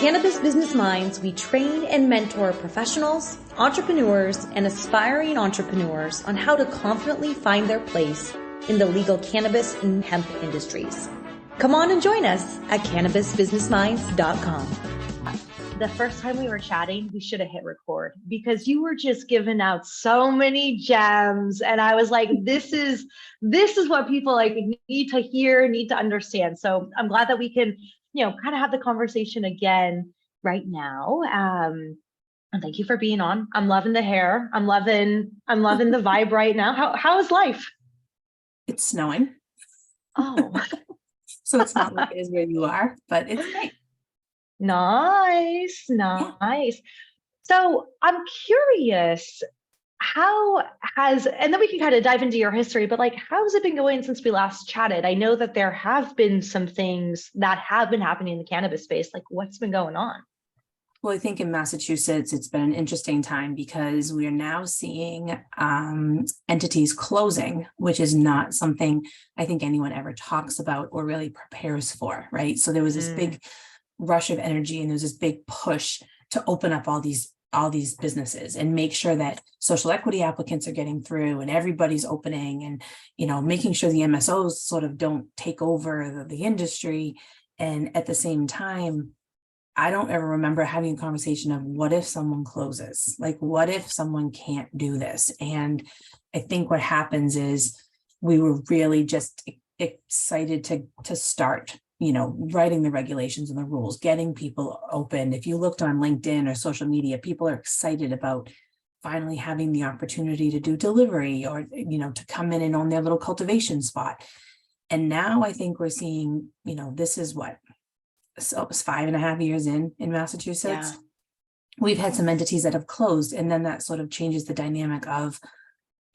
Cannabis Business Minds, we train and mentor professionals, entrepreneurs, and aspiring entrepreneurs on how to confidently find their place in the legal cannabis and hemp industries. Come on and join us at cannabisbusinessminds.com. The first time we were chatting, we should have hit record because you were just giving out so many gems. And I was like, this is what people like need to hear, need to understand. So I'm glad that we can, kind of have the conversation again right now. And thank you for being on. I'm loving the hair. I'm loving the vibe right now. How is life? It's snowing. Oh. So it's not like it is where you are, but it's great. Nice. Yeah. So I'm curious, and then we can kind of dive into your history, but how has it been going since we last chatted? I know that there have been some things that have been happening in the cannabis space. What's been going on? Well, I think in Massachusetts, it's been an interesting time because we are now seeing entities closing, which is not something I think anyone ever talks about or really prepares for, right? So there was this big rush of energy and there's this big push to open up all these businesses and make sure that social equity applicants are getting through and everybody's opening and, making sure the MSOs sort of don't take over the industry. And at the same time, I don't ever remember having a conversation of what if someone closes? What if someone can't do this? And I think what happens is we were really just excited to start writing the regulations and the rules, getting people open. If you looked on LinkedIn or social media, people are excited about finally having the opportunity to do delivery or, to come in and own their little cultivation spot. And now I think we're seeing, this is so it was 5.5 years in Massachusetts. Yeah. We've had some entities that have closed, and then that sort of changes the dynamic of,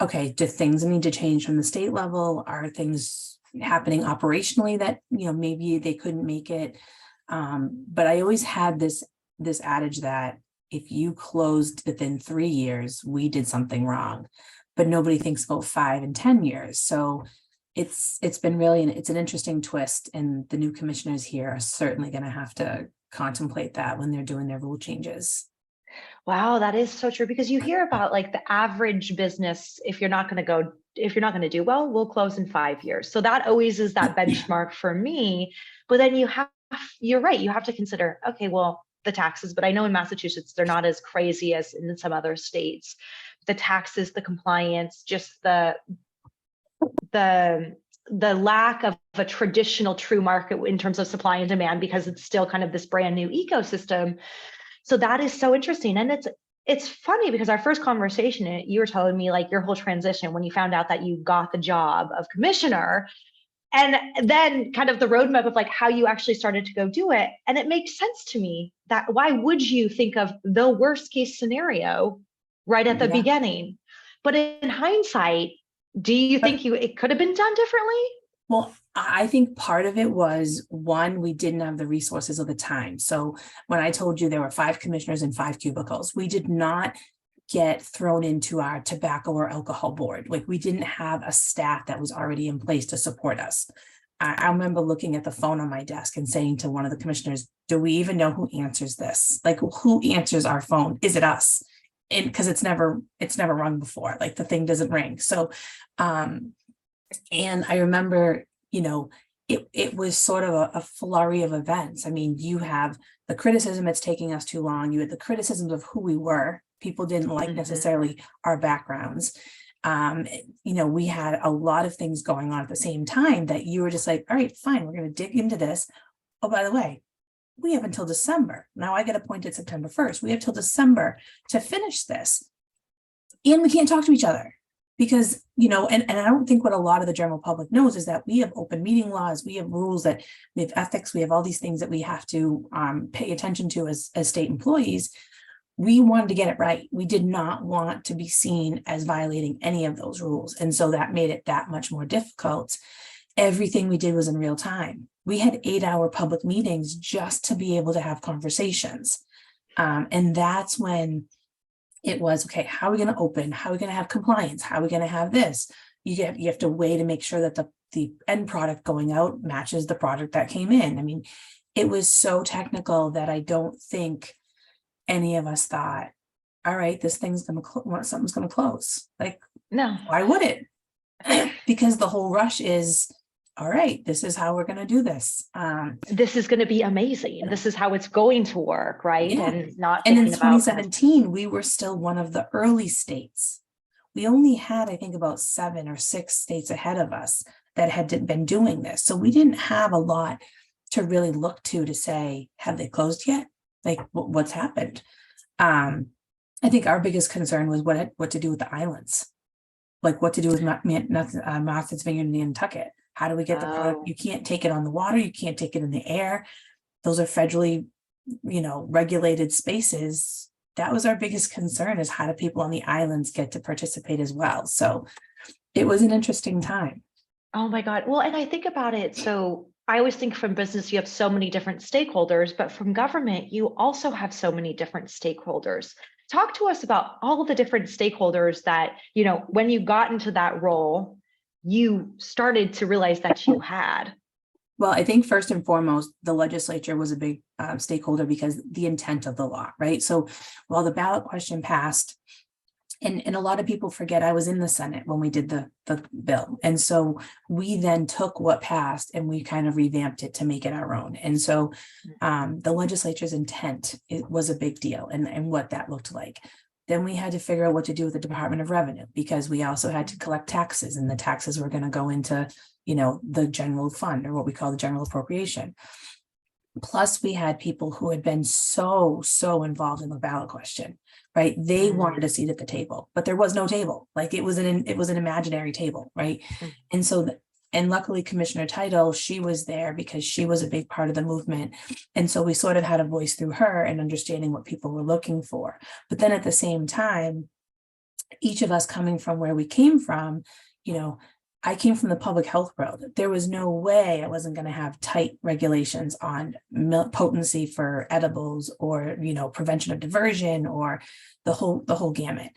okay, do things need to change from the state level? Are things happening operationally that maybe they couldn't make it, but I always had this adage that if you closed within 3 years, we did something wrong, but nobody thinks about 5 and 10 years. So it's been really it's an interesting twist, and the new commissioners here are certainly going to have to contemplate that when they're doing their rule changes. Wow, that is so true, because you hear about the average business, if you're not going to do well, we'll close in 5 years. So that always is that benchmark for me. But then you're right, you have to consider, okay, well, the taxes, but I know in Massachusetts, they're not as crazy as in some other states. The taxes, the compliance, just the lack of a traditional true market in terms of supply and demand, because it's still kind of this brand new ecosystem. So that is so interesting. And it's funny because our first conversation, you were telling me your whole transition when you found out that you got the job of commissioner, and then kind of the roadmap of how you actually started to go do it. And it makes sense to me that why would you think of the worst case scenario right at the beginning? But in hindsight, do you think it could have been done differently? Well, I think part of it was, one, we didn't have the resources of the time. So when I told you there were 5 commissioners and 5 cubicles, we did not get thrown into our tobacco or alcohol board. We didn't have a staff that was already in place to support us. I remember looking at the phone on my desk and saying to one of the commissioners, do we even know who answers this? Who answers our phone? Is it us? And because it's never rung before, the thing doesn't ring. So, and I remember, it was sort of a flurry of events. I mean, you have the criticism it's taking us too long. You had the criticisms of who we were. People didn't like necessarily our backgrounds. We had a lot of things going on at the same time that you were just all right, fine, we're going to dig into this. Oh, by the way, we have until December. Now I get appointed September 1st. We have till December to finish this. And we can't talk to each other because, and I don't think what a lot of the general public knows is that we have open meeting laws, we have rules, that we have ethics, we have all these things that we have to pay attention to as state employees. We wanted to get it right. We did not want to be seen as violating any of those rules. And so that made it that much more difficult. Everything we did was in real time. We had 8-hour public meetings just to be able to have conversations. And that's when it was, okay, how are we going to open? How are we going to have compliance? How are we going to have this? you have to weigh to make sure that the end product going out matches the product that came in. I mean, it was so technical that I don't think any of us thought, all right, this thing's going to, something's going to close. Like, No. why would it? Because the whole rush is, all right, this is how we're going to do this. This is going to be amazing. This is how it's going to work, right? Yeah. And not And in thinking about 2017, we were still one of the early states. We only had, I think, about 7 or 6 states ahead of us that had been doing this. So we didn't have a lot to really look to say, have they closed yet? Like, what's happened? I think our biggest concern was what to do with the islands, like what to do with Martha's Vineyard and Nantucket. How do we get the product? You can't take it on the water. You can't take it in the air. Those are federally, regulated spaces. That was our biggest concern, is how do people on the islands get to participate as well? So it was an interesting time. Oh my God. Well, and I think about it. So I always think from business, you have so many different stakeholders, but from government, you also have so many different stakeholders. Talk to us about all of the different stakeholders that, when you got into that role, you started to realize that you had. Well, I think first and foremost, the legislature was a big stakeholder because the intent of the law, right? So while the ballot question passed, and a lot of people forget I was in the Senate when we did the bill. And so we then took what passed and we kind of revamped it to make it our own. And so the legislature's intent, it was a big deal, and what that looked like. Then we had to figure out what to do with the Department of Revenue, because we also had to collect taxes, and the taxes were going to go into, the general fund, or what we call the general appropriation. Plus, we had people who had been so involved in the ballot question, right? They wanted a seat at the table, but there was no table. Like, it was an imaginary table, right? And so, and luckily Commissioner Title, she was there because she was a big part of the movement. And so we sort of had a voice through her and understanding what people were looking for. But then at the same time, each of us coming from where we came from, I came from the public health world. There was no way I wasn't going to have tight regulations on potency for edibles, or, prevention of diversion, or the whole gamut.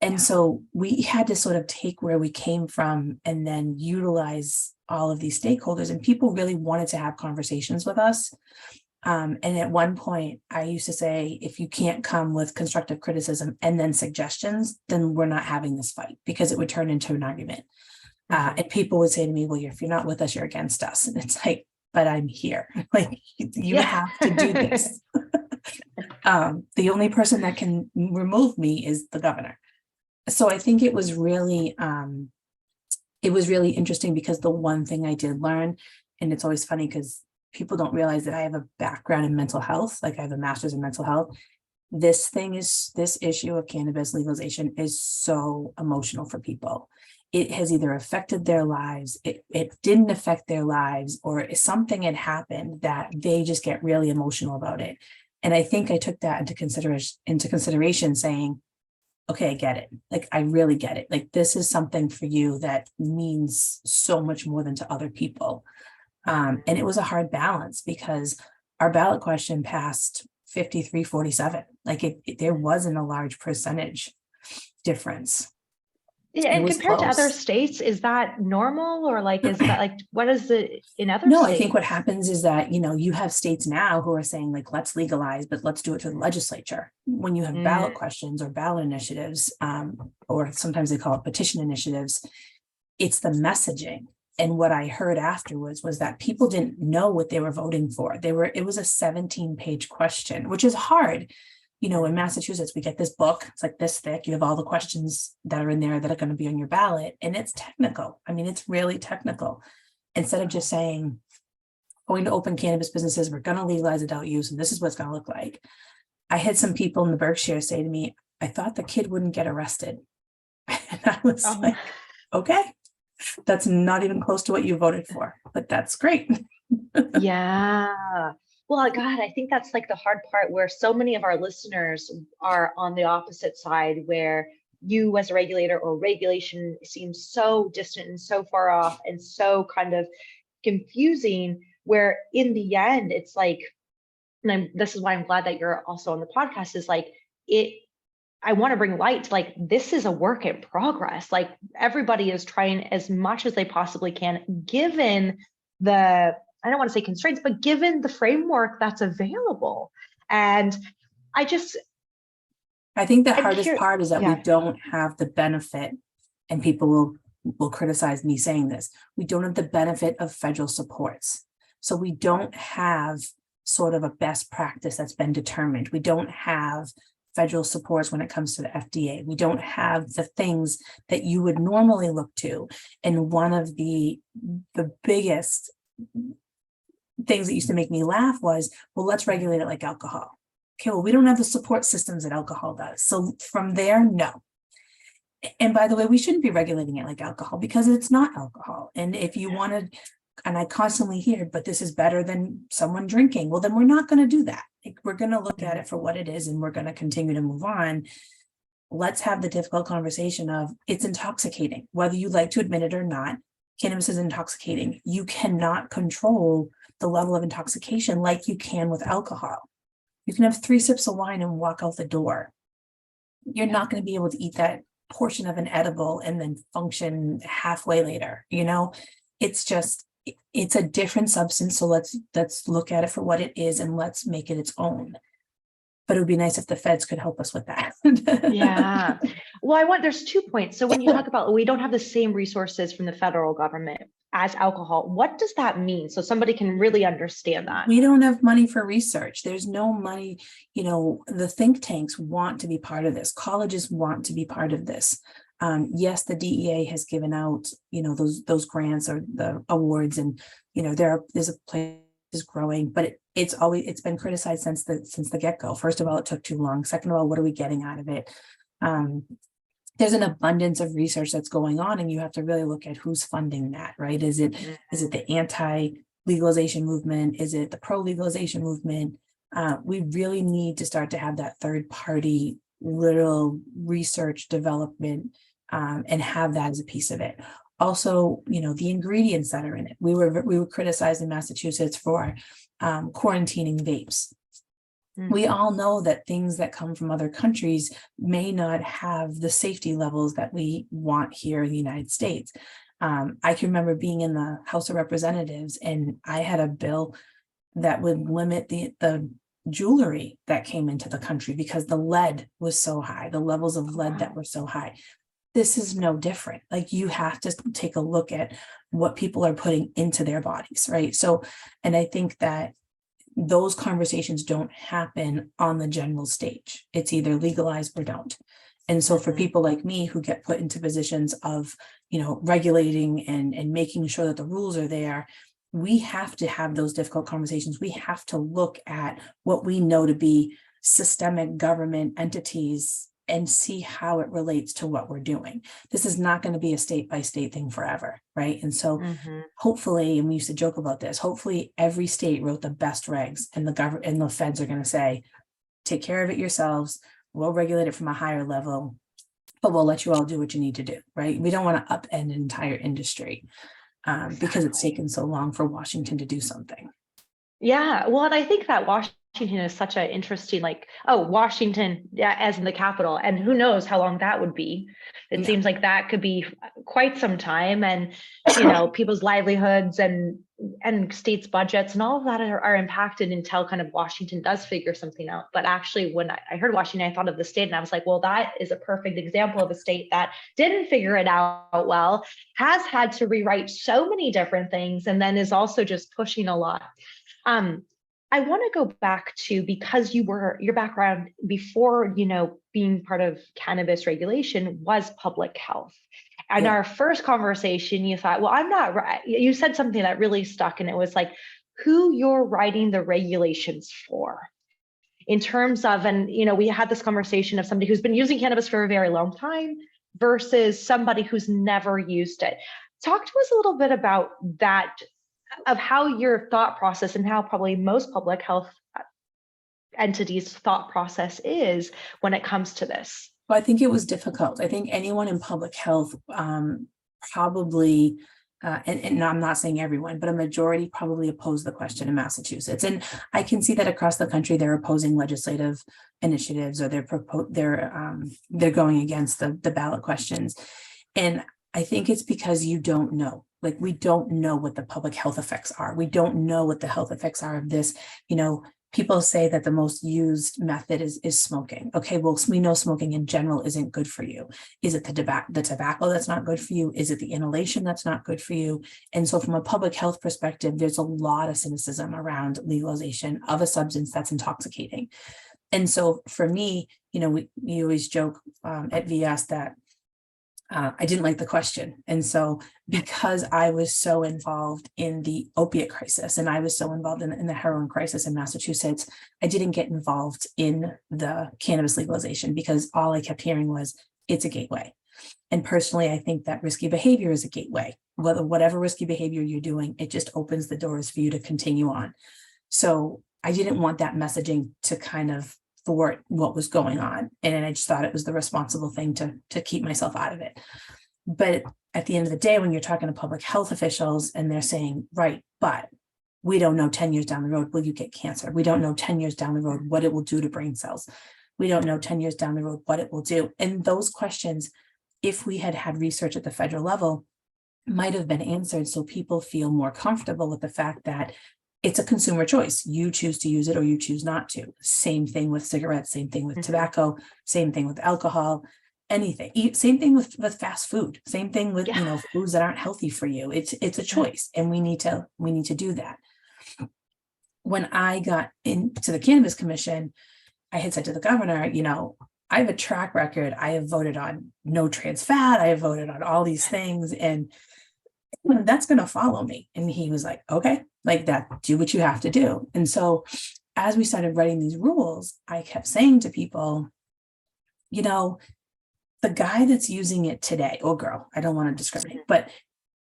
And so we had to sort of take where we came from and then utilize all of these stakeholders, and people really wanted to have conversations with us. And at one point I used to say, if you can't come with constructive criticism and then suggestions, then we're not having this fight, because it would turn into an argument. And people would say to me, well, if you're not with us, you're against us. And it's like, but I'm here. Like, you have to do this. The only person that can remove me is the governor. So I think it was really interesting, because the one thing I did learn, and it's always funny because people don't realize that I have a background in mental health. Like, I have a master's in mental health. This issue of cannabis legalization is so emotional for people. It has either affected their lives, it didn't affect their lives, or something had happened that they just get really emotional about it. And I think I took that into consideration, saying, okay, I get it. Like, I really get it. Like, this is something for you that means so much more than to other people. And it was a hard balance, because our ballot question passed 53-47. Like, there wasn't a large percentage difference. Yeah, and compared to other states, is that normal, or like, is that like, what is the in other No, states? I think what happens is that, you have states now who are saying, like, let's legalize, but let's do it to the legislature. When you have ballot questions or ballot initiatives, or sometimes they call it petition initiatives, it's the messaging. And what I heard afterwards was that people didn't know what they were voting for. It was a 17-page question, which is hard. In Massachusetts, we get this book, it's like this thick. You have all the questions that are in there that are going to be on your ballot. And it's technical. I mean, it's really technical. Instead of just saying, going to open cannabis businesses, we're going to legalize adult use, and this is what it's going to look like. I had some people in the Berkshire say to me, I thought the kid wouldn't get arrested. And I was like, okay, that's not even close to what you voted for, but that's great. Yeah. Well, God, I think that's like the hard part, where so many of our listeners are on the opposite side, where you as a regulator or regulation seems so distant and so far off and so kind of confusing, where in the end, it's like, and this is why I'm glad that you're also on the podcast, is like, I want to bring light to, like, this is a work in progress. Like, everybody is trying as much as they possibly can, given the, I don't want to say constraints, but given the framework that's available. And I think the I'm hardest curious. part is that we Yeah. don't have the benefit, and people will criticize me saying this, we don't have the benefit of federal supports. So we don't have sort of a best practice that's been determined. We don't have federal supports when it comes to the FDA. We don't have the things that you would normally look to. And one of the biggest things that used to make me laugh was, well, let's regulate it like alcohol. Okay, well, we don't have the support systems that alcohol does. So from there, no. And by the way, we shouldn't be regulating it like alcohol because it's not alcohol. And if you wanted, and I constantly hear, but this is better than someone drinking, well, then we're not going to do that. Like, we're going to look at it for what it is, and we're going to continue to move on. Let's have the difficult conversation of, it's intoxicating, whether you like to admit it or not. Cannabis is intoxicating. You cannot control the level of intoxication like you can with alcohol. You can have 3 sips of wine and walk out the door. You're not going to be able to eat that portion of an edible and then function halfway later. It's just, it's a different substance. So let's look at it for what it is, and let's make it its own. But it would be nice if the feds could help us with that. Yeah. Well, there's 2 points. So when you talk about, we don't have the same resources from the federal government as alcohol, what does that mean? So somebody can really understand that. We don't have money for research. There's no money. The think tanks want to be part of this. Colleges want to be part of this. Yes, the DEA has given out, those grants or the awards, and, there's a place is growing, but it's been criticized since the get-go. First of all, it took too long. Second of all, what are we getting out of it? There's an abundance of research that's going on, and you have to really look at who's funding that, right? Is it the anti-legalization movement? Is it the pro-legalization movement? We really need to start to have that third-party little research development, and have that as a piece of it. Also, the ingredients that are in it. We were criticized in Massachusetts for quarantining vapes. We all know that things that come from other countries may not have the safety levels that we want here in the United States. I can remember being in the House of Representatives, and I had a bill that would limit the jewelry that came into the country because the lead was so high, the levels of lead that were so high. This is no different. Like, you have to take a look at what people are putting into their bodies, right? So, and I think that those conversations don't happen on the general stage. It's either legalized or don't. And so for people like me who get put into positions of, regulating and making sure that the rules are there, we have to have those difficult conversations. We have to look at what we know to be systemic government entities and see how it relates to what we're doing. This is not going to be a state by state thing forever, right? And so hopefully, and we used to joke about this, hopefully every state wrote the best regs, and the government and the feds are going to say, take care of it yourselves. We'll regulate it from a higher level, but we'll let you all do what you need to do, right? We don't want to upend an entire industry because it's taken so long for Washington to do something. Yeah, well, and I think that Washington is such an interesting, Washington, as in the capital, and who knows how long that would be. It seems like that could be quite some time, and people's livelihoods and states' budgets and all of that are impacted until kind of Washington does figure something out. But actually, when I heard Washington, I thought of the state, and I was like, well, that is a perfect example of a state that didn't figure it out well, has had to rewrite so many different things, and then is also just pushing a lot. I want to go back to, because your background before, being part of cannabis regulation was public health. And our first conversation, you thought, well, I'm not right. You said something that really stuck, and it was like, who you're writing the regulations for. In terms of, and we had this conversation of somebody who's been using cannabis for a very long time versus somebody who's never used it. Talk to us a little bit about that, of how your thought process and how probably most public health entities' thought process is when it comes to this. Well, I think it was difficult. I think anyone in public health probably and I'm not saying everyone, but a majority probably oppose the question in Massachusetts. And I can see that across the country, they're opposing legislative initiatives, or they're going against the ballot questions. And I think it's because you don't know. Like, we don't know what the public health effects are. We don't know what the health effects are of this. People say that the most used method is smoking. Okay, well, we know smoking in general isn't good for you. Is it the tobacco that's not good for you? Is it the inhalation that's not good for you? And so from a public health perspective, there's a lot of cynicism around legalization of a substance that's intoxicating. And so for me, we always joke at VS that I didn't like the question. And so because I was so involved in the opiate crisis, and I was so involved in the heroin crisis in Massachusetts, I didn't get involved in the cannabis legalization, because all I kept hearing was, it's a gateway. And personally, I think that risky behavior is a gateway. Whatever risky behavior you're doing, it just opens the doors for you to continue on. So I didn't want that messaging to kind of thwart what was going on. And I just thought it was the responsible thing to keep myself out of it. But at the end of the day, when you're talking to public health officials and they're saying, right, but we don't know 10 years down the road, will you get cancer? We don't know 10 years down the road what it will do to brain cells. We don't know 10 years down the road what it will do. And those questions, if we had research at the federal level, might have been answered so people feel more comfortable with the fact that it's a consumer choice. You choose to use it or you choose not to. Same thing with cigarettes, same thing with tobacco, same thing with alcohol, anything. Same thing with fast food, same thing with foods that aren't healthy for you. It's a choice, and we need to do that. When I got into the Cannabis Commission, I had said to the governor, I have a track record. I have voted on no trans fat. I have voted on all these things, and that's going to follow me. And he was like, okay, like that, do what you have to do. And so as we started writing these rules, I kept saying to people, the guy that's using it today, or girl, I don't want to discriminate, but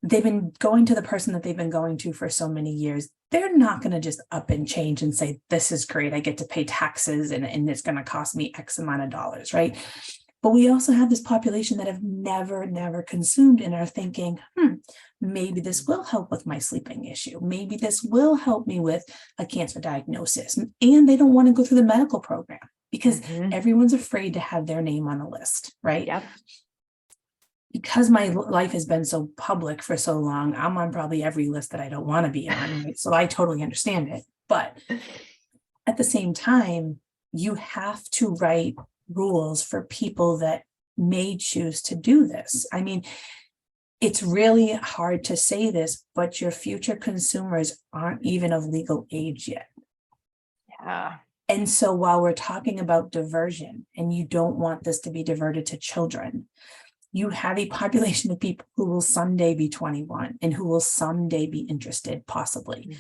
they've been going to the person that they've been going to for so many years. They're not going to just up and change and say, this is great, I get to pay taxes and it's going to cost me X amount of dollars, right? But we also have this population that have never consumed and are thinking, maybe this will help with my sleeping issue. Maybe this will help me with a cancer diagnosis. And they don't want to go through the medical program because everyone's afraid to have their name on a list, right? Yep. Because my life has been so public for so long, I'm on probably every list that I don't want to be on. Right? So I totally understand it. But at the same time, you have to write rules for people that may choose to do this. I mean, it's really hard to say this, but your future consumers aren't even of legal age yet. Yeah. And so while we're talking about diversion, and you don't want this to be diverted to children, you have a population of people who will someday be 21 and who will someday be interested, possibly.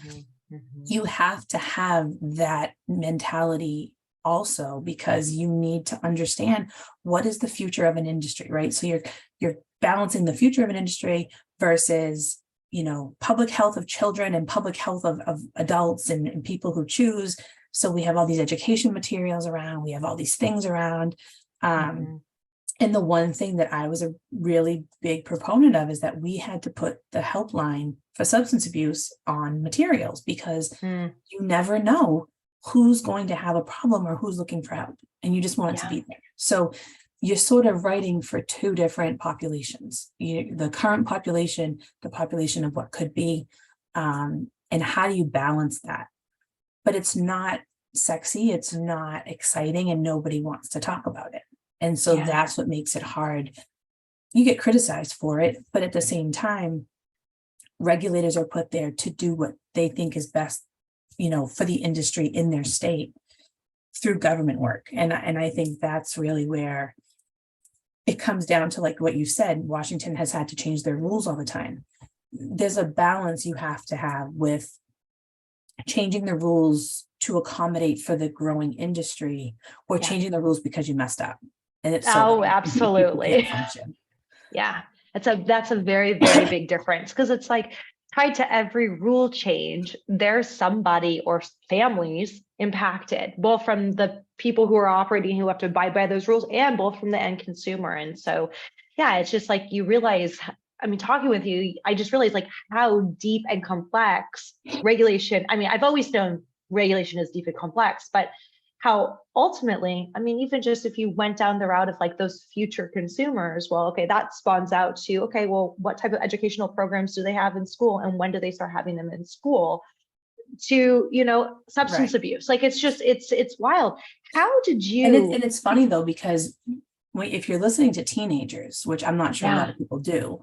You have to have that mentality also, because you need to understand what is the future of an industry, right? So you're balancing the future of an industry versus, public health of children and public health of adults and people who choose. So we have all these education materials around, we have all these things around. And the one thing that I was a really big proponent of is that we had to put the helpline for substance abuse on materials, because you never know who's going to have a problem or who's looking for help, and you just want it to be there. So you're sort of writing for two different populations, the current population, the population of what could be, and how do you balance that? But it's not sexy, it's not exciting, and nobody wants to talk about it. And so that's what makes it hard. You get criticized for it, but at the same time, regulators are put there to do what they think is best, for the industry in their state through government work. And I think that's really where it comes down to, like what you said, Washington has had to change their rules all the time. There's a balance you have to have with changing the rules to accommodate for the growing industry, or changing the rules because you messed up. And it's absolutely. Yeah, that's a very, very big difference, because it's like tied to every rule change, there's somebody or families impacted, both from the people who are operating who have to abide by those rules, and both from the end consumer. And so, it's just like you realize I mean, talking with you, I just realized like how deep and complex regulation. I mean, I've always known regulation is deep and complex, but how ultimately, I mean, even just if you went down the route of like those future consumers, well, okay, that spawns out to, okay, well, what type of educational programs do they have in school and when do they start having them in school? To, substance Right. abuse. Like, it's just, it's wild. How did And you? it's funny though, because if you're listening to teenagers, which I'm not sure a lot Yeah. of people do,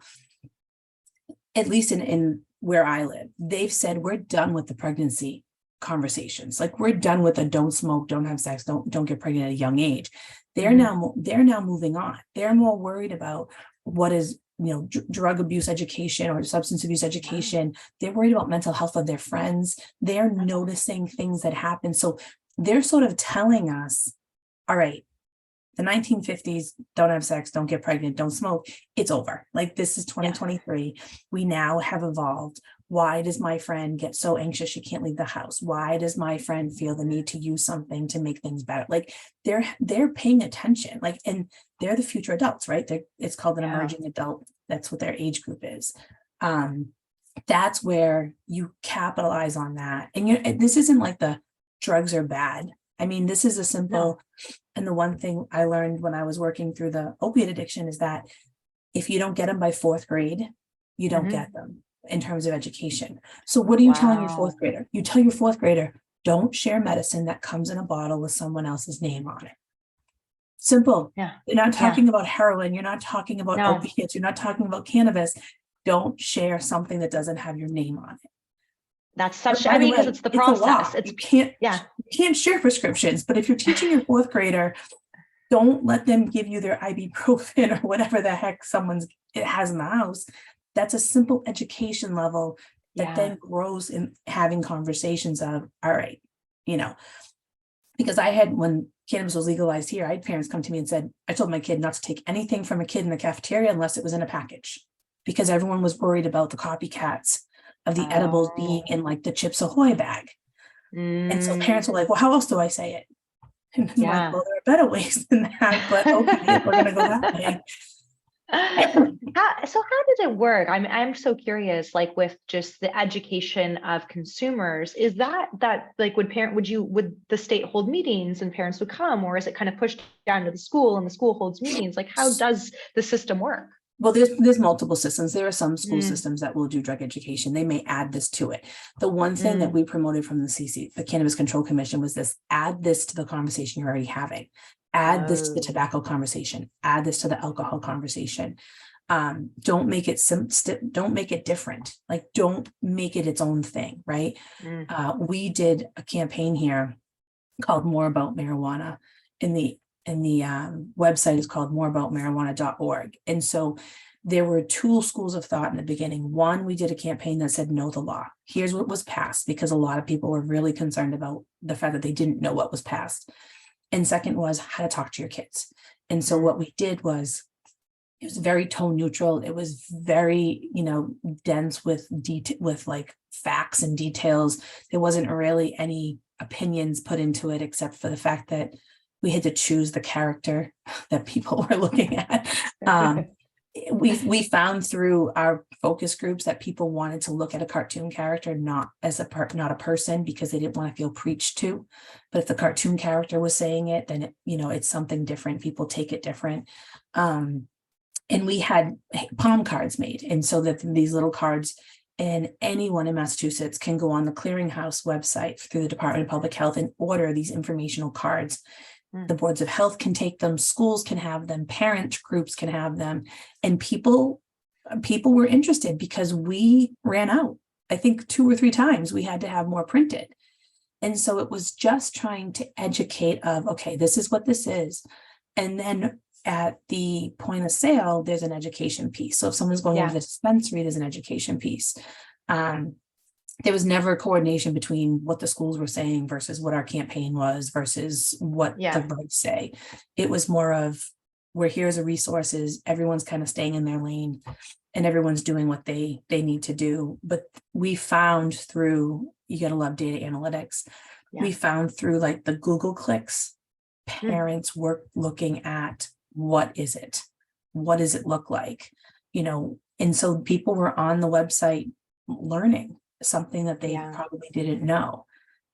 at least in where I live, they've said we're done with the pregnancy conversations. Like, we're done with the don't smoke, don't have sex, don't get pregnant at a young age. They're now moving on. They're more worried about what is, drug abuse education or substance abuse education. They're worried about mental health of their friends. They're noticing things that happen. So they're sort of telling us, all right, the 1950s, don't have sex, don't get pregnant, don't smoke, it's over. Like, this is 2023. We now have evolved. Why does my friend get so anxious she can't leave the house? Why does my friend feel the need to use something to make things better? Like, they're paying attention, like, and they're the future adults, right? It's called an emerging adult. That's what their age group is. That's where you capitalize on that. And this isn't like the drugs are bad. I mean, this is a simple, and the one thing I learned when I was working through the opiate addiction is that if you don't get them by fourth grade, you don't get them in terms of education. So what are you telling your fourth grader? You tell your fourth grader, don't share medicine that comes in a bottle with someone else's name on it. Simple. Yeah. You're not talking about heroin. You're not talking about No. opiates. You're not talking about cannabis. Don't share something that doesn't have your name on it. That's such, I mean, because it's the process. You can't share prescriptions, but if you're teaching your fourth grader, don't let them give you their ibuprofen or whatever the heck it has in the house. That's a simple education level that then grows in having conversations of, all right, because when cannabis was legalized here, I had parents come to me and said, I told my kid not to take anything from a kid in the cafeteria unless it was in a package, because everyone was worried about the copycats of the edibles being in like the Chips Ahoy bag. And so parents were like, well, how else do I say it? And I'm like, well, there are better ways than that, but okay, we're going to go that way. So how did it work? I'm so curious, like with just the education of consumers, is that like would the state hold meetings and parents would come, or is it kind of pushed down to the school and the school holds meetings? Like, how does the system work? Well, there's multiple systems. There are some school systems that will do drug education. They may add this to it. The one thing that we promoted from the Cannabis Control Commission, was this: add this to the conversation you're already having. Add this to the tobacco conversation. Add this to the alcohol conversation. Don't make it don't make it different. Like, don't make it its own thing, right? We did a campaign here called More About Marijuana. The website is called moreaboutmarijuana.org. And so there were two schools of thought in the beginning. One, we did a campaign that said, know the law. Here's what was passed, because a lot of people were really concerned about the fact that they didn't know what was passed. And second was how to talk to your kids. And so what we did was, it was very tone neutral. It was very, dense with like facts and details. There wasn't really any opinions put into it, except for the fact that we had to choose the character that people were looking at. We found through our focus groups that people wanted to look at a cartoon character, not a person, because they didn't want to feel preached to. But if the cartoon character was saying it, then it's something different. People take it different. And we had palm cards made, and so that these little cards, and anyone in Massachusetts can go on the Clearinghouse website through the Department of Public Health and order these informational cards. The boards of health can take them, schools can have them, parent groups can have them, and people were interested because we ran out. I think 2 or 3 times we had to have more printed. And so it was just trying to educate of, okay, this is what this is. And then at the point of sale, there's an education piece. So if someone's going into the dispensary, there's an education piece. There was never a coordination between what the schools were saying versus what our campaign was versus what the birds say. It was more of, we're here as a resources, everyone's kind of staying in their lane and everyone's doing what they need to do. But we found through, you got to love data analytics. We found through like the Google clicks, parents were looking at, what is it? What does it look like? And so people were on the website learning something that they probably didn't know.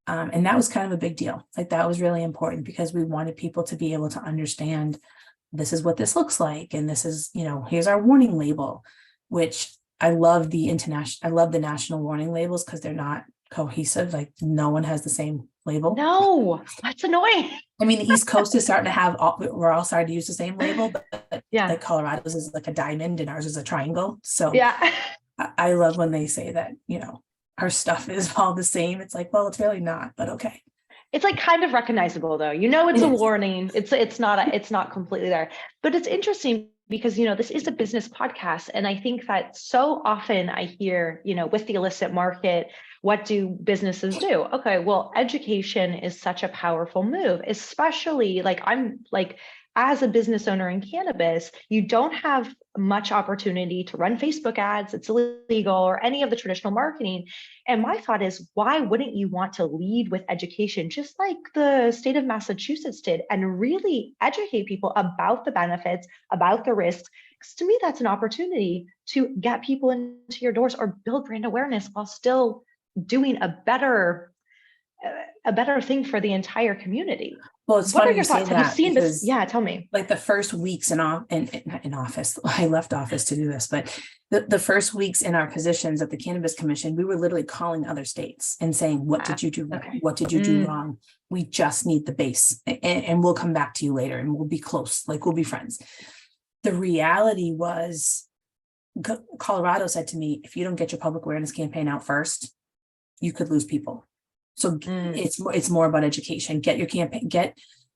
And that was kind of a big deal. Like that was really important because we wanted people to be able to understand this is what this looks like. And this is, here's our warning label, which I love the national warning labels because they're not cohesive. Like no one has the same label. No, that's annoying. I mean, the East Coast is starting to we're all starting to use the same label, but like Colorado's is like a diamond and ours is a triangle. So I love when they say that, our stuff is all the same. It's like, well, it's really not, but okay. It's like kind of recognizable though, it's a warning. It's not completely there, but it's interesting because, this is a business podcast. And I think that so often I hear, with the illicit market, what do businesses do? Okay, well, education is such a powerful move, especially as a business owner in cannabis, you don't have much opportunity to run Facebook ads. It's illegal or any of the traditional marketing. And my thought is, why wouldn't you want to lead with education, just like the state of Massachusetts did, and really educate people about the benefits, about the risks? Because to me, that's an opportunity to get people into your doors or build brand awareness while still doing a better thing for the entire community. Well, it's what funny are your thoughts? Have you seen this? Yeah, tell me. Like the first weeks in office, I left office to do this, but the first weeks in our positions at the Cannabis Commission, we were literally calling other states and saying, what did you do right? Okay. What did you do wrong? We just need the base and we'll come back to you later and we'll be close, like we'll be friends. The reality was Colorado said to me, if you don't get your public awareness campaign out first, you could lose people. So it's more about education. Get your campaign,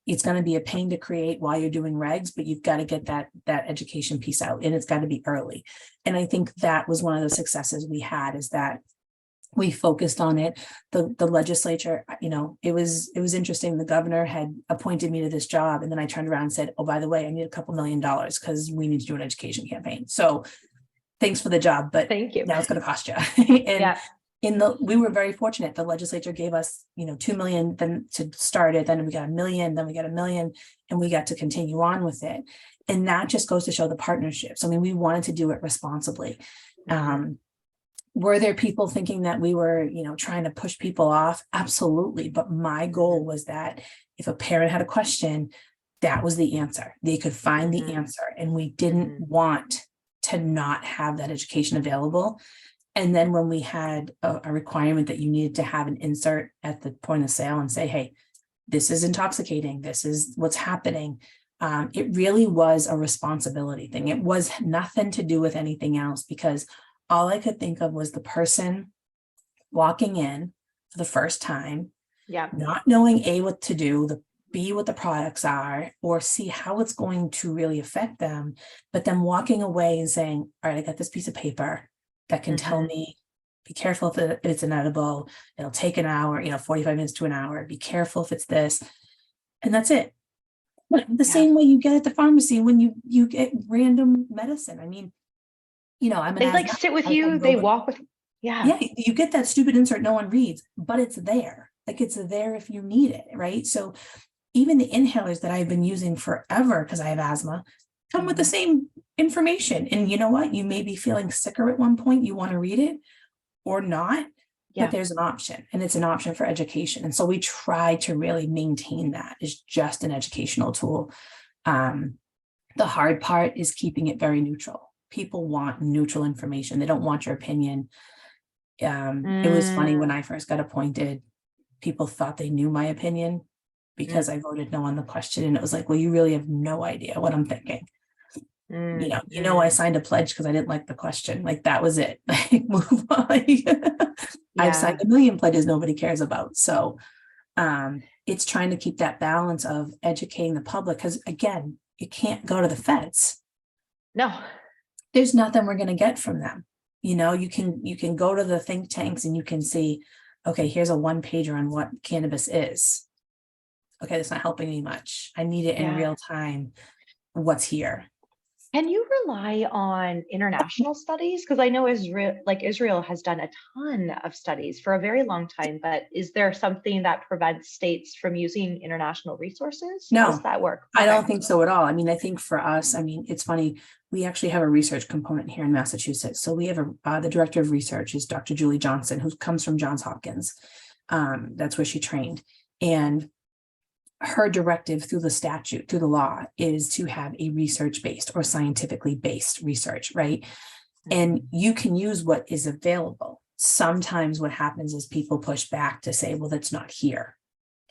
it's going to be a pain to create while you're doing regs, but you've got to get that education piece out and it's got to be early. And I think that was one of the successes we had, is that we focused on it. The legislature, it was interesting. The governor had appointed me to this job. And then I turned around and said, oh, by the way, I need a couple $1 million because we need to do an education campaign. So thanks for the job, but thank you. Now it's going to cost you. We were very fortunate. The legislature gave us, $2 million then to start it. Then we got $1 million, then we got $1 million, and we got to continue on with it. And that just goes to show the partnerships. I mean, we wanted to do it responsibly. Were there people thinking that we were, trying to push people off? Absolutely. But my goal was that if a parent had a question, that was the answer. They could find the answer. And we didn't want to not have that education available. And then when we had a requirement that you needed to have an insert at the point of sale and say, hey, this is intoxicating, this is what's happening. It really was a responsibility thing. It was nothing to do with anything else, because all I could think of was the person walking in for the first time, not knowing A, what to do, B, what the products are, or C, how it's going to really affect them, but then walking away and saying, all right, I got this piece of paper that can tell me, be careful if it's an edible, it'll take an hour, 45 minutes to an hour, be careful if it's this, and that's it. The same way you get at the pharmacy when you get random medicine. I mean, they sit with you, they walk with, you get that stupid insert no one reads, but it's there. Like it's there if you need it, right? So even the inhalers that I've been using forever because I have asthma come with the same information. And you know what? You may be feeling sicker at one point. You want to read it or not, but there's an option, and it's an option for education. And so we try to really maintain that as just an educational tool. The hard part is keeping it very neutral. People want neutral information. They don't want your opinion. It was funny when I first got appointed, people thought they knew my opinion because I voted no on the question. And it was like, well, you really have no idea what I'm thinking. I signed a pledge because I didn't like the question. Like that was it. Like, move on. I've signed 1 million pledges nobody cares about. So it's trying to keep that balance of educating the public, because again, you can't go to the feds. No, there's nothing we're going to get from them. You can go to the think tanks and you can see, okay, here's a 1-pager on what cannabis is. Okay, that's not helping me much. I need it in real time. What's here? Can you rely on international studies? Because I know Israel has done a ton of studies for a very long time, but is there something that prevents states from using international resources? How does No, that work? I Okay. don't think so at all. I mean, I think for us, I mean, it's funny. We actually have a research component here in Massachusetts. So we have the director of research is Dr. Julie Johnson, who comes from Johns Hopkins. That's where she trained. And her directive through the statute, through the law, is to have a research-based or scientifically based research, right? And you can use what is available. Sometimes what happens is people push back to say, well, that's not here.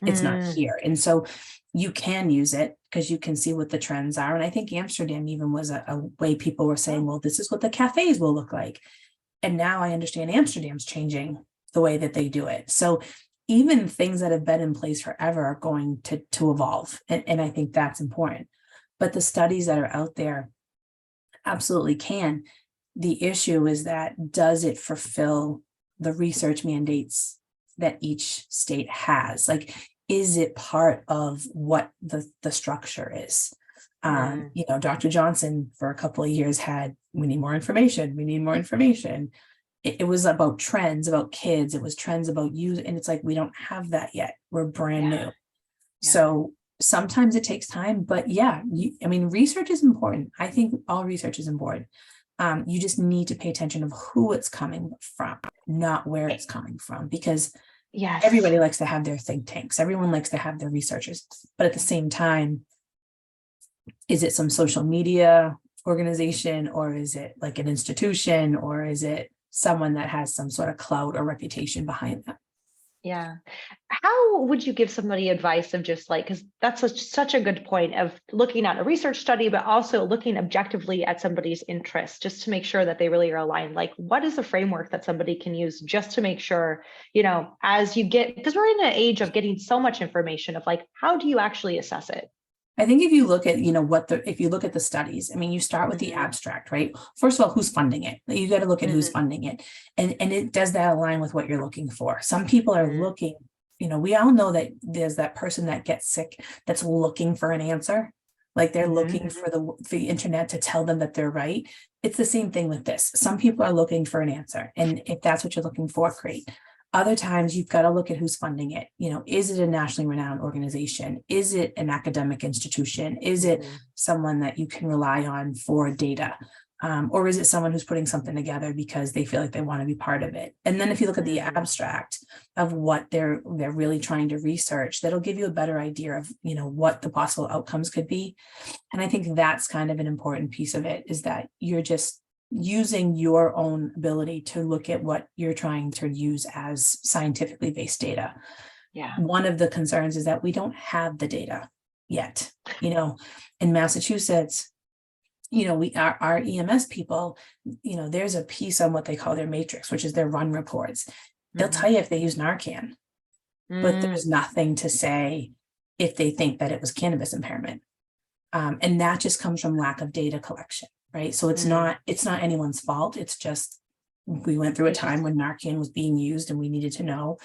It's not here. And so you can use it because you can see what the trends are. And I think Amsterdam even was a way people were saying, well, this is what the cafes will look like. And now I understand Amsterdam's changing the way that they do it. So even things that have been in place forever are going to evolve. And I think that's important. But the studies that are out there absolutely can. The issue is that, does it fulfill the research mandates that each state has? Like, is it part of what the structure is? Dr. Johnson for a couple of years had, we need more information. We need more information. It was about trends, about kids. It was trends about you. And it's like, we don't have that yet. We're brand new. Yeah. So sometimes it takes time, but research is important. I think all research is important. You just need to pay attention of who it's coming from, not where it's coming from, because everybody likes to have their think tanks. Everyone likes to have their researchers, but at the same time, is it some social media organization, or is it like an institution, or is it someone that has some sort of clout or reputation behind them? Yeah. How would you give somebody advice of just like, because that's such a good point of looking at a research study, but also looking objectively at somebody's interests, just to make sure that they really are aligned. Like, what is a framework that somebody can use just to make sure, as you get, because we're in an age of getting so much information of like, how do you actually assess it? I think if you look at, if you look at the studies, you start with the abstract, right? First of all, who's funding it? You got to look at who's funding it. And it does that align with what you're looking for? Some people are looking, we all know that there's that person that gets sick that's looking for an answer. Like they're looking for the internet to tell them that they're right. It's the same thing with this. Some people are looking for an answer. And if that's what you're looking for, great. Other times you've got to look at who's funding it. Is it a nationally renowned organization? Is it an academic institution? Is it someone that you can rely on for data? Or is it someone who's putting something together because they feel like they want to be part of it? And then if you look at the abstract of what they're really trying to research, that'll give you a better idea of, what the possible outcomes could be. And I think that's kind of an important piece of it, is that you're just using your own ability to look at what you're trying to use as scientifically based data. Yeah. One of the concerns is that we don't have the data yet. In Massachusetts, our EMS people, there's a piece on what they call their matrix, which is their run reports. They'll tell you if they use Narcan, but there's nothing to say if they think that it was cannabis impairment. And that just comes from lack of data collection. Right. So it's not anyone's fault. It's just, we went through a time when Narcan was being used and we needed to know.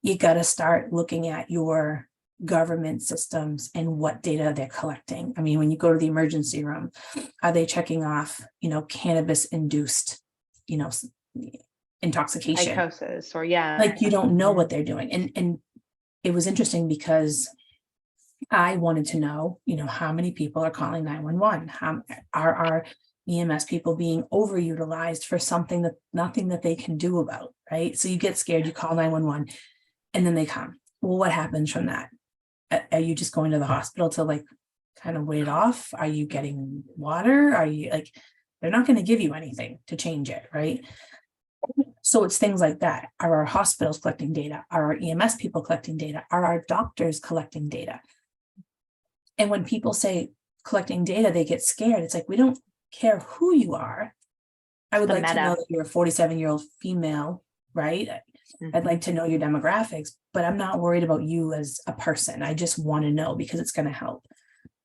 You got to start looking at your government systems and what data they're collecting. When you go to the emergency room, are they checking off, cannabis induced, intoxication? Psychosis, or like you don't know what they're doing. And it was interesting because I wanted to know, how many people are calling 911? How are our EMS people being overutilized for something that nothing that they can do about, right? So you get scared, you call 911 and then they come. Well, what happens from that? Are you just going to the hospital to like kind of wait it off? Are you getting water? Are you like, they're not going to give you anything to change it, right? So it's things like that. Are our hospitals collecting data? Are our EMS people collecting data? Are our doctors collecting data? And when people say collecting data, they get scared. It's like, we don't care who you are. I would like to know that you're a 47-year-old female, right? I'd like to know your demographics, but I'm not worried about you as a person. I just want to know because it's going to help.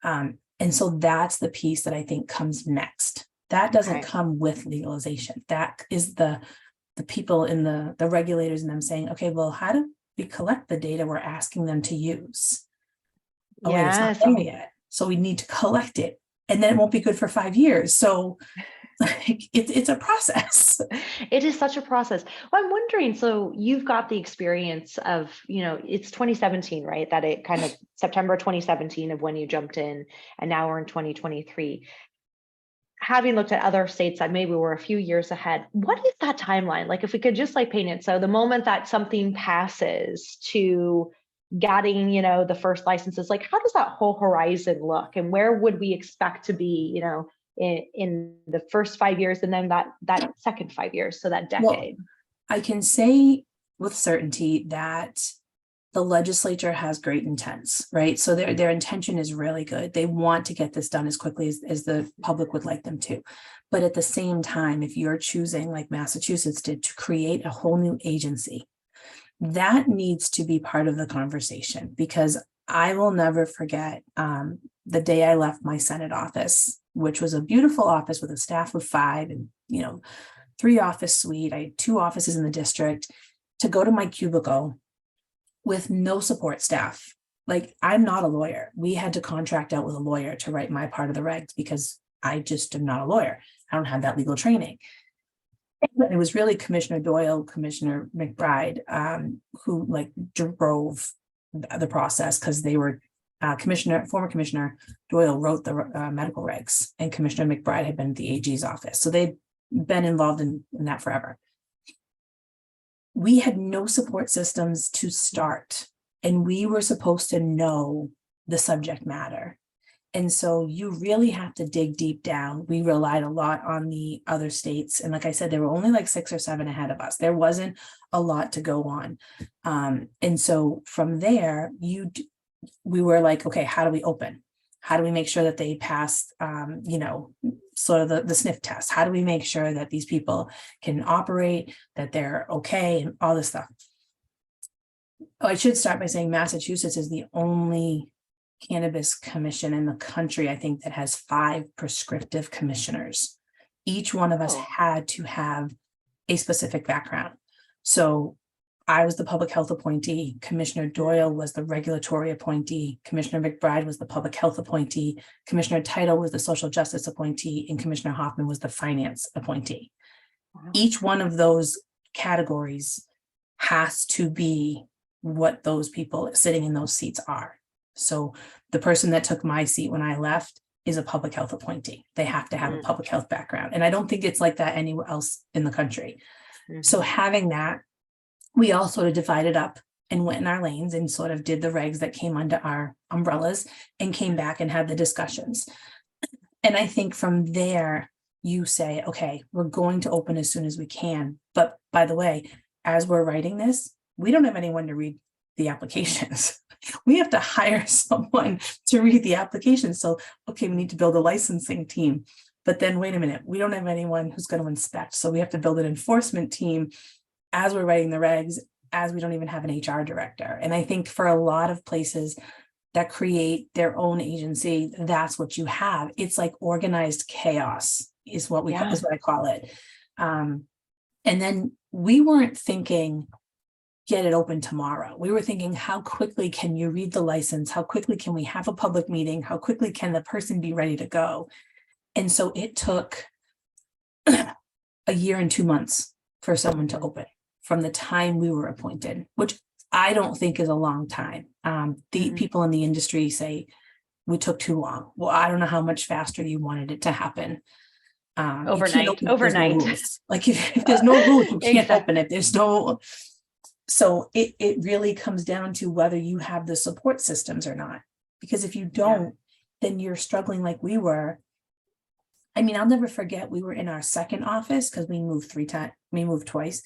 And so that's the piece that I think comes next. That doesn't come with legalization. That is the people in the regulators and them saying, okay, well, how do we collect the data we're asking them to use? Oh, wait, it's not there yet. So we need to collect it and then it won't be good for 5 years. So like, it's a process. It is such a process. Well, I'm wondering, so you've got the experience of, it's 2017, right? That it kind of September 2017 of when you jumped in, and now we're in 2023. Having looked at other states that maybe were a few years ahead, what is that timeline? Like, if we could just like paint it. So the moment that something passes to getting, the first licenses, like how does that whole horizon look, and where would we expect to be, in the first 5 years, and then that second 5 years, so that decade? Well, I can say with certainty that the legislature has great intents, right? So their intention is really good. They want to get this done as quickly as the public would like them to. But at the same time, if you're choosing, like Massachusetts did, to create a whole new agency, that needs to be part of the conversation, because I will never forget the day I left my Senate office, which was a beautiful office with a staff of 5 and, 3 office suite. I had 2 offices in the district, to go to my cubicle with no support staff. Like, I'm not a lawyer. We had to contract out with a lawyer to write my part of the regs, because I just am not a lawyer. I don't have that legal training. It was really Commissioner Doyle, Commissioner McBride, who like drove the process, because they were former Commissioner Doyle wrote the medical regs, and Commissioner McBride had been at the AG's office. So they'd been involved in that forever. We had no support systems to start, and we were supposed to know the subject matter. And so you really have to dig deep down. We relied a lot on the other states. And like I said, there were only like 6 or 7 ahead of us. There wasn't a lot to go on. And so from there, we were like, okay, how do we open? How do we make sure that they pass, sort of the sniff test? How do we make sure that these people can operate, that they're okay, and all this stuff? Oh, I should start by saying Massachusetts is the only cannabis commission in the country, I think, that has 5 prescriptive commissioners. Each one of us had to have a specific background. So I was the public health appointee, Commissioner Doyle was the regulatory appointee, Commissioner McBride was the public health appointee, Commissioner Title was the social justice appointee, and Commissioner Hoffman was the finance appointee. Wow. Each one of those categories has to be what those people sitting in those seats are. So the person that took my seat when I left is a public health appointee. They have to have a public health background. And I don't think it's like that anywhere else in the country. So having that, we all sort of divided up and went in our lanes and sort of did the regs that came under our umbrellas and came back and had the discussions. And I think from there, you say, okay, we're going to open as soon as we can. But by the way, as we're writing this, we don't have anyone to read the applications. We have to hire someone to read the applications. So, okay, we need to build a licensing team. But then wait a minute, we don't have anyone who's going to inspect. So we have to build an enforcement team as we're writing the regs, as we don't even have an HR director. And I think for a lot of places that create their own agency, that's what you have. It's like organized chaos is what is what I call it. And then we weren't thinking, get it open tomorrow. We were thinking, how quickly can you read the license? How quickly can we have a public meeting? How quickly can the person be ready to go? And so it took a year and 2 months for someone to open from the time we were appointed, which I don't think is a long time. The people in the industry say we took too long. Well, I don't know how much faster you wanted it to happen. Overnight. No like if there's no rules, you can't open it. There's no. So it really comes down to whether you have the support systems or not. Because if you don't, then you're struggling like we were. I mean, I'll never forget, we were in our second office because we moved twice.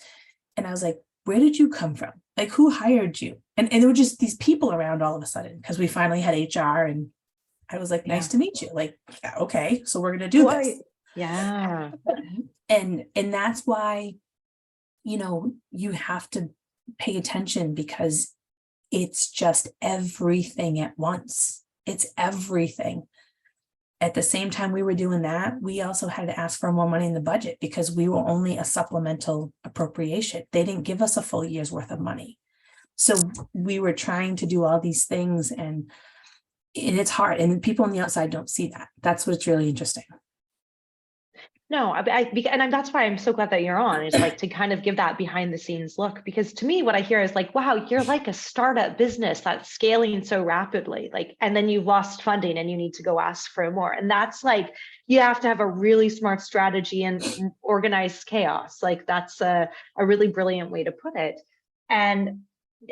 And I was like, where did you come from? Like, who hired you? And there were just these people around all of a sudden, because we finally had HR, and I was like, nice to meet you. Like, okay, so we're going to do this. Yeah. And that's why, you have to pay attention, because it's just everything at once. It's everything. At the same time we were doing that, we also had to ask for more money in the budget, because we were only a supplemental appropriation. They didn't give us a full year's worth of money. So we were trying to do all these things, and And it's hard, and people on the outside don't see that. That's what's really interesting. No, that's why I'm so glad that you're on, is like to kind of give that behind the scenes look, because to me, what I hear is like, wow, you're like a startup business that's scaling so rapidly, like, and then you've lost funding and you need to go ask for more. And that's like, you have to have a really smart strategy and organized chaos. Like that's a really brilliant way to put it. And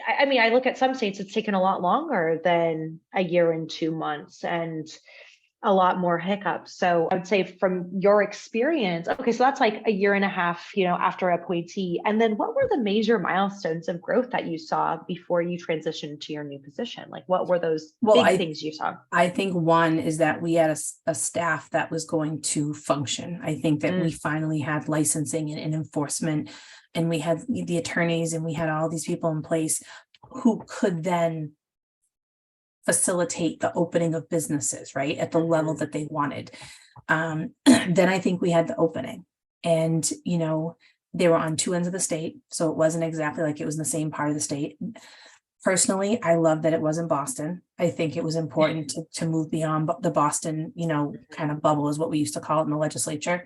I mean, I look at some states, it's taken a lot longer than a year and 2 months. And a lot more hiccups. So I would say from your experience, okay, so that's like a year and a half, after appointee. And then what were the major milestones of growth that you saw before you transitioned to your new position? Like what were those big things you saw? I think one is that we had a staff that was going to function. I think that we finally had licensing and enforcement, and we had the attorneys, and we had all these people in place who could then facilitate the opening of businesses, right, at the level that they wanted. Then I think we had the opening, and they were on two ends of the state, so it wasn't exactly like it was in the same part of the state. Personally, I love that it was in Boston. I think it was important to move beyond the Boston, kind of bubble is what we used to call it in the legislature.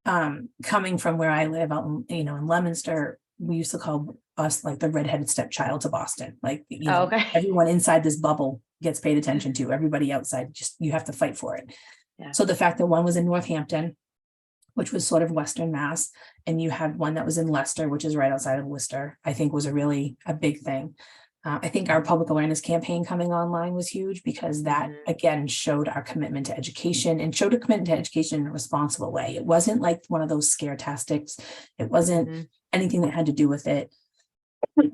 Coming from where I live out in Leominster, we used to call us like the redheaded stepchild to Boston. Like, okay. Everyone inside this bubble gets paid attention to. Everybody outside, just you have to fight for it. Yeah. So the fact that one was in Northampton, which was sort of Western Mass, and you had one that was in Leicester, which is right outside of Worcester, I think was a big thing. I think our public awareness campaign coming online was huge, because that again showed our commitment to education, and showed a commitment to education in a responsible way. It wasn't like one of those scare tactics. It wasn't anything that had to do with it.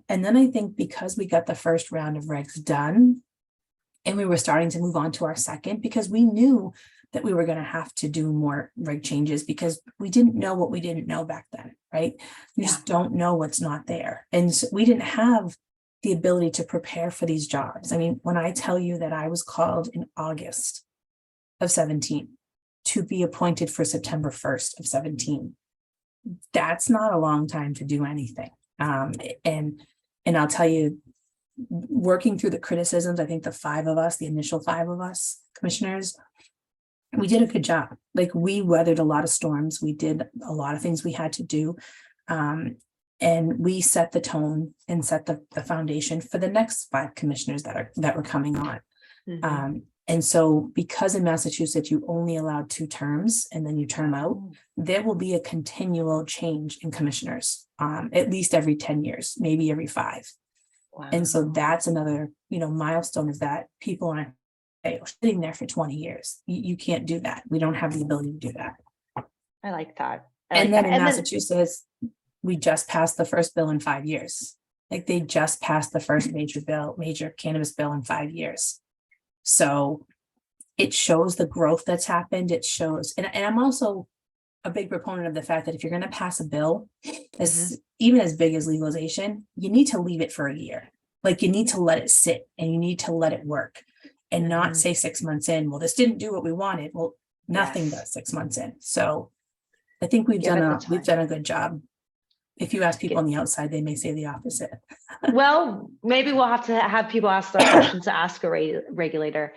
And then I think because we got the first round of regs done, and we were starting to move on to our second, because we knew that we were going to have to do more reg changes, because we didn't know what we didn't know back then, right? You just don't know what's not there. And so we didn't have the ability to prepare for these jobs. I mean, when I tell you that I was called in August of 17 to be appointed for September 1st of 17, that's not a long time to do anything. And I'll tell you, working through the criticisms, I think the initial five of us commissioners, we did a good job. Like, we weathered a lot of storms. We did a lot of things we had to do. And we set the tone and set the foundation for the next five commissioners that were coming on. And so, because in Massachusetts, you only allowed 2 terms and then you term out, there will be a continual change in commissioners, at least every 10 years, maybe every 5. Wow. And so that's another, milestone, is that people aren't sitting there for 20 years. You can't do that. We don't have the ability to do that. I like that. In Massachusetts, we just passed the first bill in 5 years. Like, they just passed the first major cannabis bill in 5 years. So it shows the growth that's happened. It shows, and I'm also a big proponent of the fact that if you're going to pass a bill, even as big as legalization, you need to leave it for a year. Like, you need to let it sit, and you need to let it work, and not say 6 months in, well, this didn't do what we wanted. Well, nothing does 6 months in. So I think we've done a good job. If you ask people on the outside, they may say the opposite. Well, maybe we'll have to have people ask that question to ask a regulator.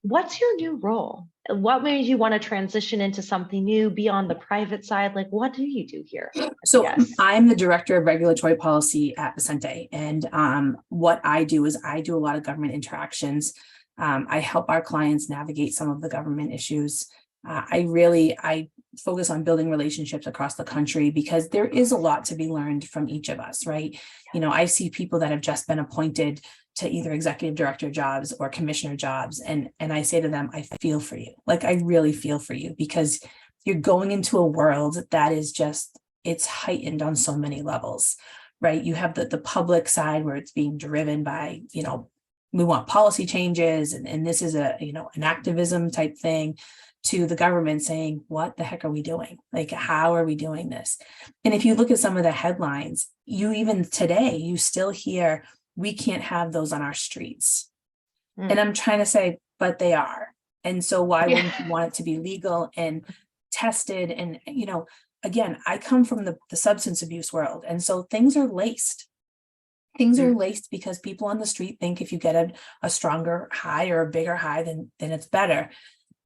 What's your new role? What made you want to transition into something new beyond the private side? Like, what do you do here? So I'm the director of regulatory policy at Vicente. And what I do is I do a lot of government interactions. I help our clients navigate some of the government issues. I focus on building relationships across the country, because there is a lot to be learned from each of us, right? I see people that have just been appointed to either executive director jobs or commissioner jobs. And I say to them, I feel for you. Like, I really feel for you, because you're going into a world that is just, it's heightened on so many levels, right? You have the public side where it's being driven by, we want policy changes, and this is an activism type thing, to the government saying, what the heck are we doing? Like, how are we doing this? And if you look at some of the headlines, even today, you still hear, we can't have those on our streets. And I'm trying to say, but they are. And so why wouldn't you want it to be legal and tested? And, again, I come from the substance abuse world. And so things are laced. things are laced because people on the street think if you get a stronger high or a bigger high, then it's better.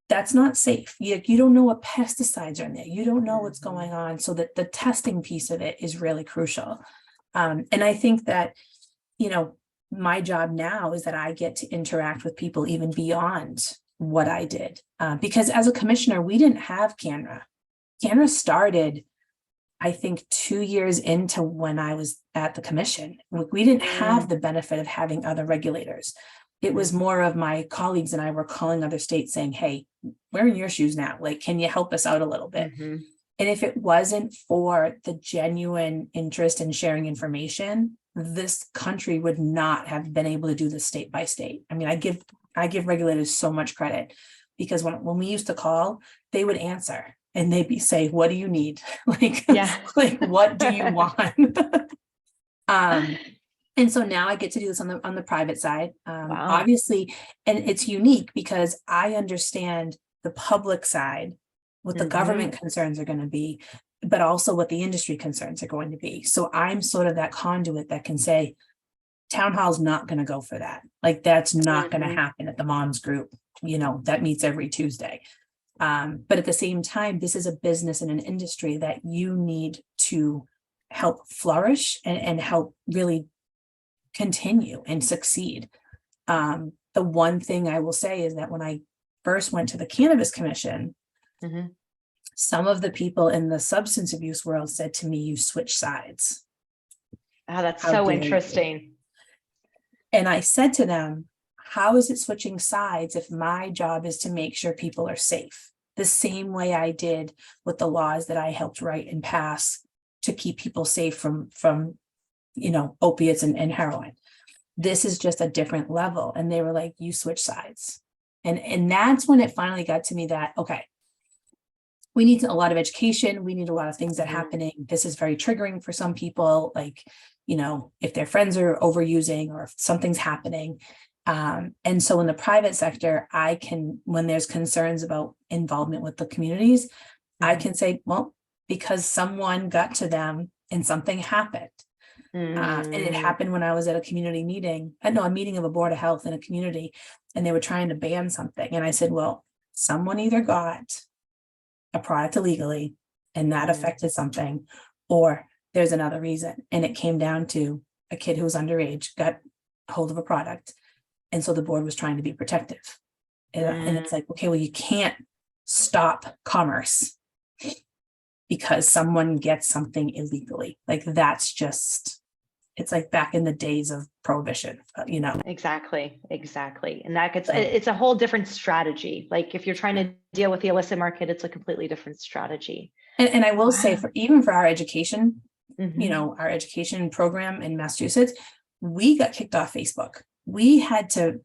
That's not safe. You don't know what pesticides are in there. You don't know what's going on. So that the testing piece of it is really crucial. And I think that, my job now is that I get to interact with people even beyond what I did. Because as a commissioner, we didn't have CANRA. CANRA started, I think, 2 years into when I was at the commission. We didn't have the benefit of having other regulators. It was more of my colleagues and I were calling other states saying, hey, we're in your shoes now. Like, can you help us out a little bit? And if it wasn't for the genuine interest in sharing information, this country would not have been able to do this state by state. I mean, I give regulators so much credit because when we used to call, they would answer and they'd say, what do you need? like what do you want? And so now I get to do this on the private side, obviously, and it's unique because I understand the public side, what the government concerns are going to be, but also what the industry concerns are going to be. So I'm sort of that conduit that can say, town hall's not going to go for that. Like, that's not going to happen at the moms group, that meets every Tuesday. But at the same time, this is a business and an industry that you need to help flourish and help really continue and succeed. The one thing I will say is that when I first went to the Cannabis Commission, some of the people in the substance abuse world said to me, you switch sides. Oh, that's so interesting. And I said to them, how is it switching sides if my job is to make sure people are safe? The same way I did with the laws that I helped write and pass to keep people safe from opiates and heroin. This is just a different level. And they were like, you switch sides. And that's when it finally got to me that, okay, we need a lot of education. We need a lot of things that are happening. This is very triggering for some people, like, if their friends are overusing or if something's happening. And so in the private sector, I can, when there's concerns about involvement with the communities, I can say, well, because someone got to them and something happened. And it happened when I was at a community meeting, a meeting of a board of health in a community, and they were trying to ban something. And I said, well, someone either got a product illegally and that affected something, or there's another reason. And it came down to a kid who was underage got hold of a product. And so the board was trying to be protective. And it's like, okay, well, you can't stop commerce because someone gets something illegally. Like, that's just, it's like back in the days of prohibition, Exactly. And that gets, it's a whole different strategy. Like, if you're trying to deal with the illicit market, it's a completely different strategy. And I will say, for our education, our education program in Massachusetts, we got kicked off Facebook. We had to,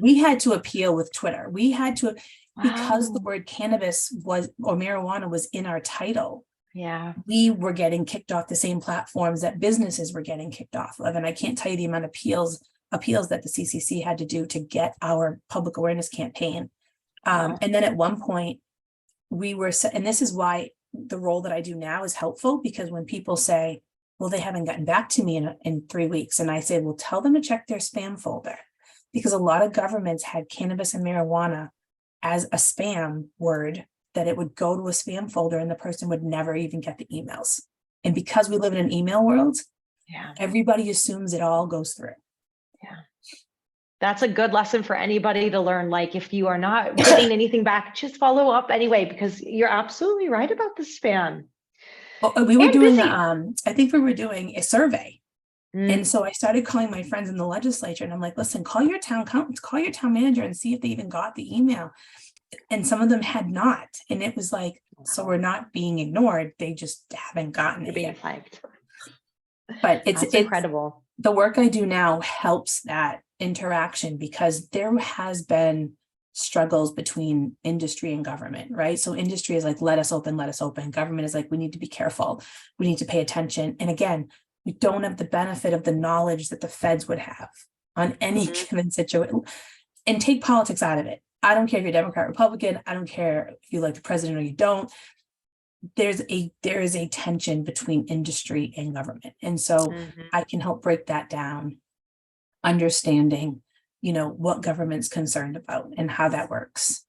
we had to appeal with Twitter. We had to, because the word cannabis or marijuana was in our title. Yeah. We were getting kicked off the same platforms that businesses were getting kicked off of. And I can't tell you the amount of appeals that the CCC had to do to get our public awareness campaign. And then at one point and this is why the role that I do now is helpful, because when people say, well, they haven't gotten back to me in 3 weeks. And I say, well, tell them to check their spam folder, because a lot of governments had cannabis and marijuana as a spam word, that it would go to a spam folder and the person would never even get the emails. And because we live in an email world, everybody assumes it all goes through. Yeah. That's a good lesson for anybody to learn. Like, if you are not getting anything back, just follow up anyway, because you're absolutely right about the spam. Well, we were doing, I think we were doing a survey. And so I started calling my friends in the legislature and I'm like, listen, call your town accountants, call your town manager and see if they even got the email. And some of them had not. And it was like, so we're not being ignored. They just haven't gotten it yet. But it's incredible. The work I do now helps that interaction, because there has been struggles between industry and government, right? So industry is like, let us open. Government is like, we need to be careful. We need to pay attention. And again, we don't have the benefit of the knowledge that the feds would have on any given situation. And take politics out of it. I don't care if you're Democrat, Republican. I don't care if you like the president or you don't. there is a tension between industry and government. And so I can help break that down, understanding, what government's concerned about and how that works.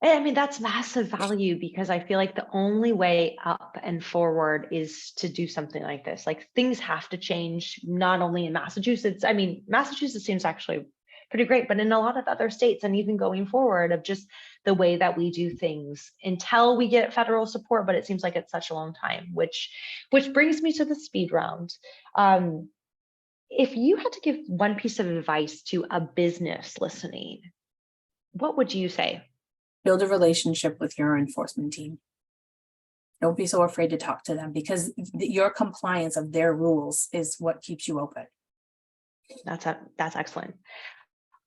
I mean, that's massive value, because I feel like the only way up and forward is to do something like this. Like, things have to change, not only in Massachusetts. I mean, Massachusetts seems actually pretty great, but in a lot of other states, and even going forward, of just the way that we do things until we get federal support. But it seems like it's such a long time, which brings me to the speed round. If you had to give one piece of advice to a business listening, what would you say? Build a relationship with your enforcement team. Don't be so afraid to talk to them, because your compliance of their rules is what keeps you open. That's excellent.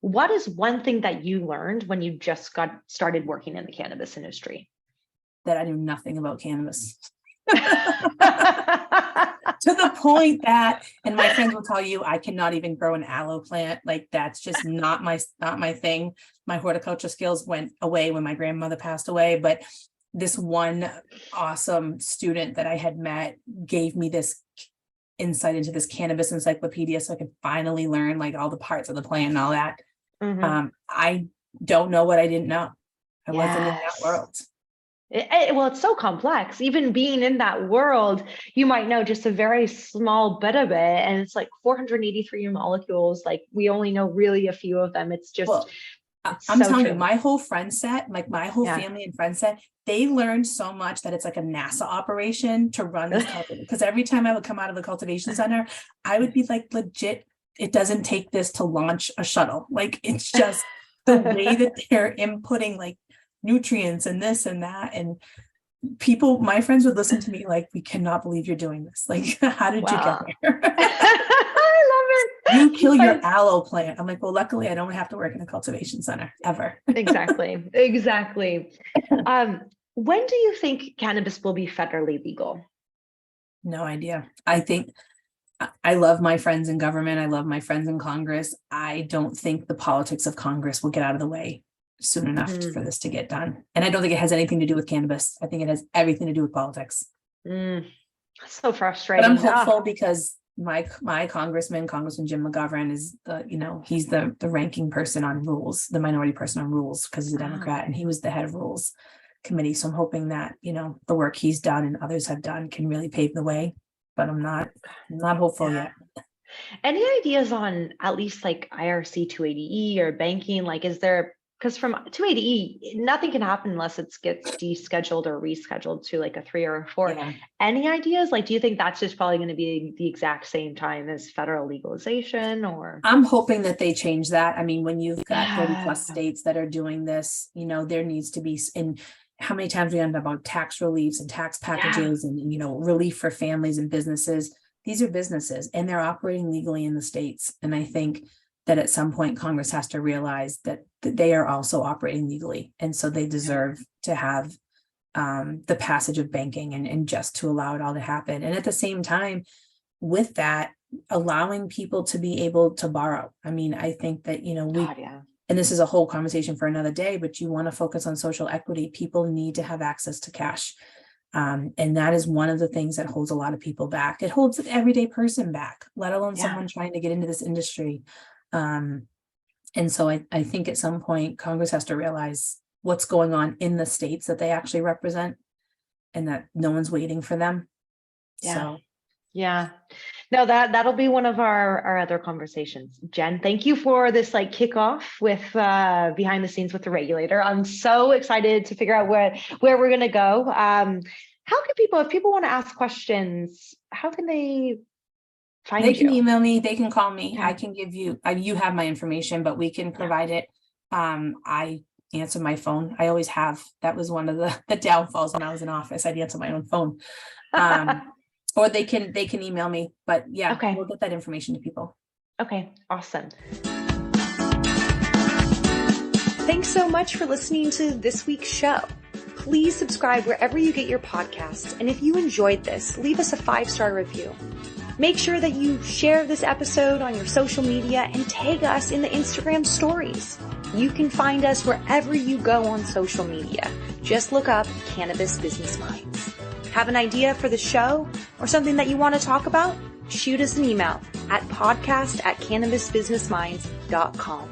What is one thing that you learned when you just got started working in the cannabis industry? That I knew nothing about cannabis. To the point that, and my friends will tell you, I cannot even grow an aloe plant. Like, that's just not my thing. My horticulture skills went away when my grandmother passed away. But this one awesome student that I had met gave me this insight into this cannabis encyclopedia, so I could finally learn like all the parts of the plant and all that. I don't know what I didn't know. I wasn't in that world. Well, it's so complex. Even being in that world, you might know just a very small bit of it, and it's like 483 molecules. Like, we only know really a few of them. It's just, I'm telling you, my whole friend set, like my whole family and friend set, they learned so much that it's like a NASA operation to run this cultivation. Because every time I would come out of the cultivation center, I would be like, legit, it doesn't take this to launch a shuttle. Like, it's just the way that they're inputting like nutrients and this and that. And people, my friends would listen to me like, we cannot believe you're doing this. Like, how did you get here? I love it. You kill your aloe plant. I'm like, well, luckily I don't have to work in a cultivation center ever. Exactly. When do you think cannabis will be federally legal? No idea. I think I love my friends in government. I love my friends in Congress. I don't think the politics of Congress will get out of the way soon enough for this to get done. And I don't think it has anything to do with cannabis. I think it has everything to do with politics. So frustrating. But I'm hopeful because my Congressman Jim McGovern is he's the ranking person on rules, the minority person on rules, because he's a Democrat and he was the head of rules committee. So I'm hoping that, the work he's done and others have done can really pave the way, but I'm not hopeful yet. Any ideas on at least like IRC 280E or banking? Like, is there, because from 280E, nothing can happen unless it gets descheduled or rescheduled to like a 3 or a 4. Yeah. Any ideas? Like, do you think that's just probably going to be the exact same time as federal legalization? Or I'm hoping that they change that. I mean, when you've got 30 plus states that are doing this, there needs to be, in how many times we end up about tax reliefs and tax packages and, relief for families and businesses. These are businesses and they're operating legally in the states. And I think that at some point Congress has to realize that they are also operating legally. And so they deserve to have the passage of banking and just to allow it all to happen. And at the same time, with that, allowing people to be able to borrow. I mean, I think that, and this is a whole conversation for another day, but you want to focus on social equity. People need to have access to cash. And that is one of the things that holds a lot of people back. It holds an everyday person back, let alone someone trying to get into this industry. And so I think at some point Congress has to realize what's going on in the states that they actually represent and that no one's waiting for them. No, that'll be one of our other conversations. Jen, thank you for this like kickoff with behind the scenes with the regulator. I'm so excited to figure out where we're going to go. How can people, if people want to ask questions, how can they find you? They can email me, they can call me. I can give you, you have my information, but we can provide it. I answer my phone. I always have. That was one of the downfalls when I was in office. I'd answer my own phone. Or they can email me, but we'll get that information to people. Okay, awesome. Thanks so much for listening to this week's show. Please subscribe wherever you get your podcasts. And if you enjoyed this, leave us a 5-star review. Make sure that you share this episode on your social media and tag us in the Instagram stories. You can find us wherever you go on social media. Just look up Cannabis Business Minds. Have an idea for the show or something that you want to talk about? Shoot us an email at podcast@cannabisbusinessminds.com.